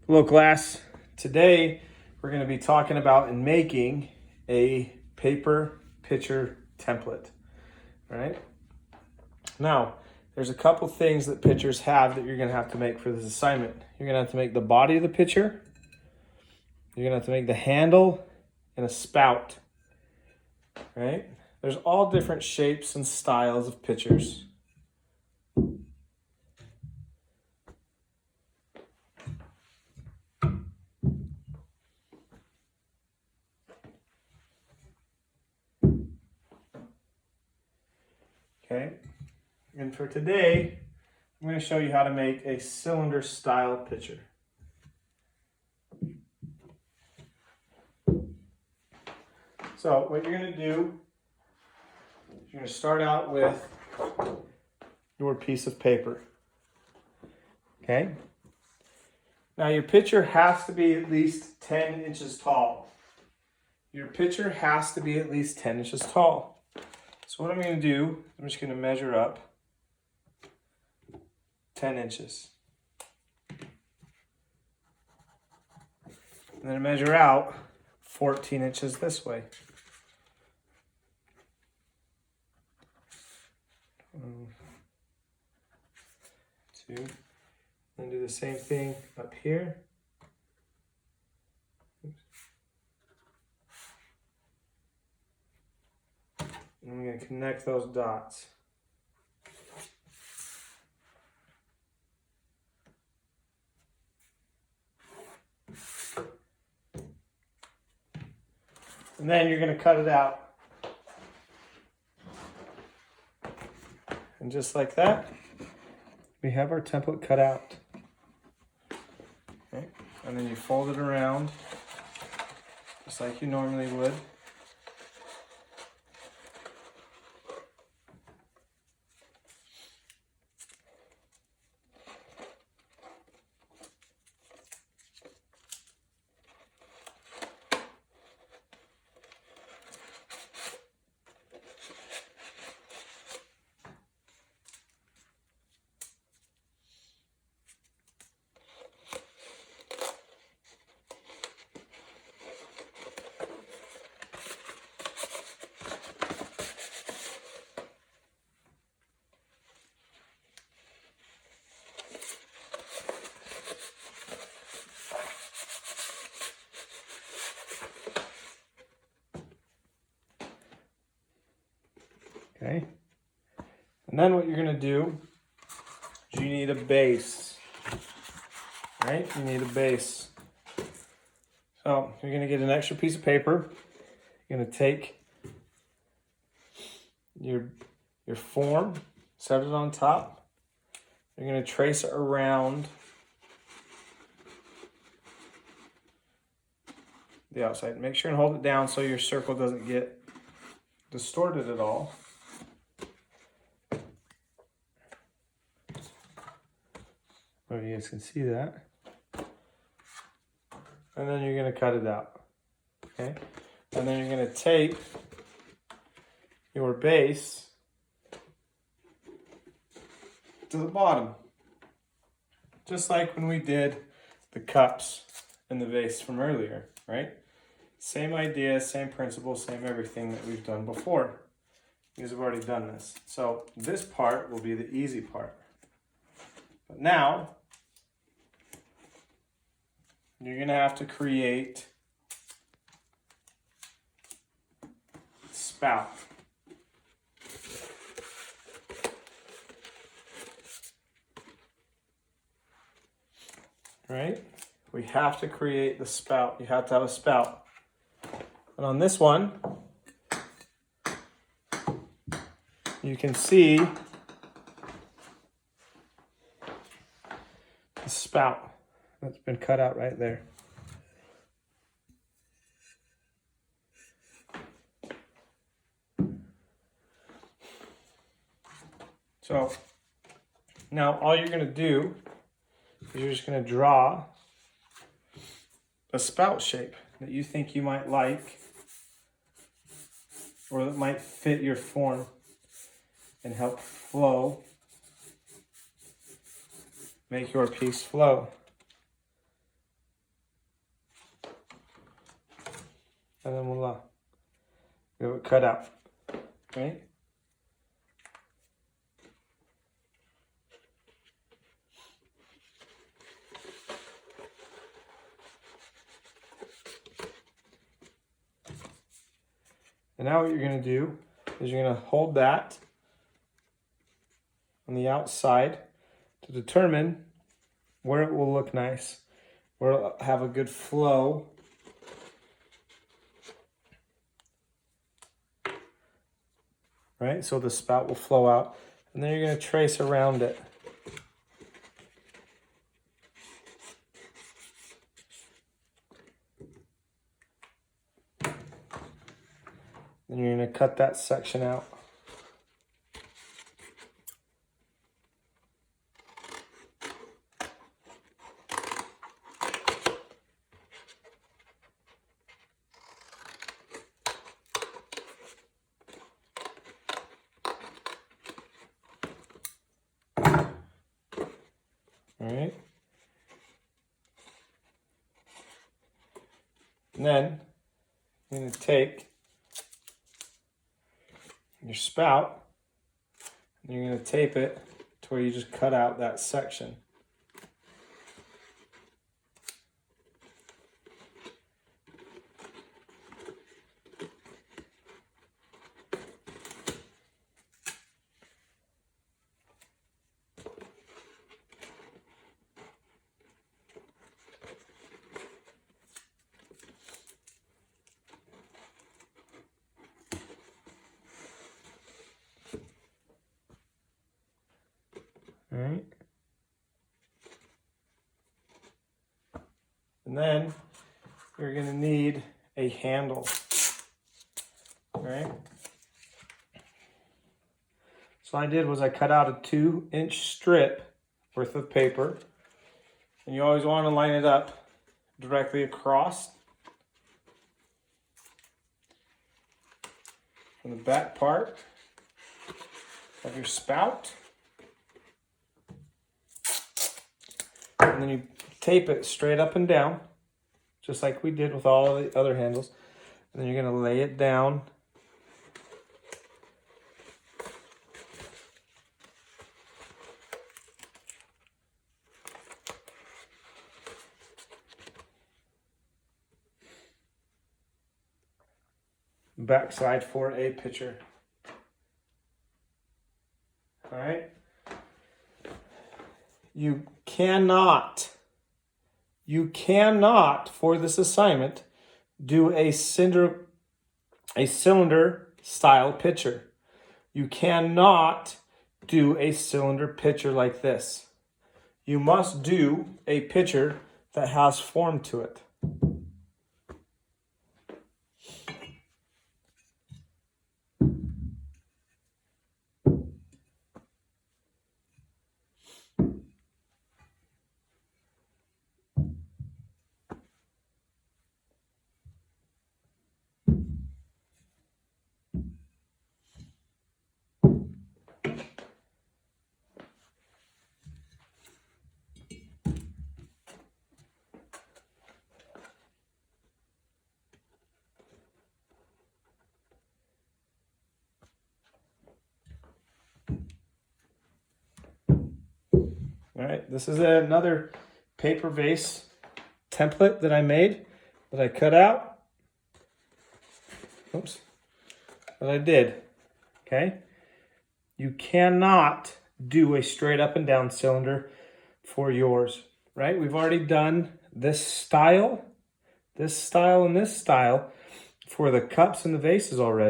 Hello class, today we're going to be talking about and making a paper picture template. All right. Now, there's a couple things that pictures have that you're going to have to make for this assignment. You're going to have to make the body of the picture. You're going to have to make the handle and a spout. Right? There's all different shapes and styles of pictures. Okay, and for today, I'm going to show you how to make a cylinder style picture. So what you're going to do is you're going to start out with your piece of paper. Okay, now your picture has to be at least 10 inches tall. Your picture has to be at least 10 inches tall. So what I'm going to do, I'm just going to measure up 10 inches. And then measure out 14 inches this way. 2. And do the same thing up here. And I'm going to connect those dots. And then you're going to cut it out. And just like that, we have our template cut out. Okay. And then you fold it around just like you normally would. Okay, and then what you're going to do is you need a base, right? You need a base. So you're going to get an extra piece of paper. You're going to take your form, set it on top. You're going to trace it around the outside. Make sure and hold it down so your circle doesn't get distorted at all. Oh, you guys can see that. And then you're going to cut it out. Okay? And then you're going to tape your base to the bottom. Just like when we did the cups and the vase from earlier, right? Same idea, same principle, same everything that we've done before. You guys have already done this. So this part will be the easy part. But now, you're going to have to create spout. Right? We have to create the spout. You have to have a spout. And on this one, you can see the spout that's been cut out right there. So now all you're going to do is you're just going to draw a spout shape that you think you might like or that might fit your form and help flow, make your piece flow. We have it cut out, right? And now what you're going to do is you're going to hold that on the outside to determine where it will look nice, where it'll have a good flow. Right? So the spout will flow out. And then you're going to trace around it. Then you're going to cut that section out. All right. And then you're going to take your spout and you're going to tape it to where you just cut out that section. All right. And then you're going to need a handle. All right. So what I did was I cut out a 2-inch strip worth of paper. And you always want to line it up directly across from the back part of your spout. And then you tape it straight up and down, just like we did with all of the other handles. And then you're going to lay it down. Backside for a pitcher. All right. You cannot, for this assignment, do a cylinder style pitcher. You cannot do a cylinder pitcher like this. You must do a pitcher that has form to it. All right, this is another paper vase template that I made, that I cut out. Oops, that I did, okay? You cannot do a straight up and down cylinder for yours, right? We've already done this style, and this style for the cups and the vases already.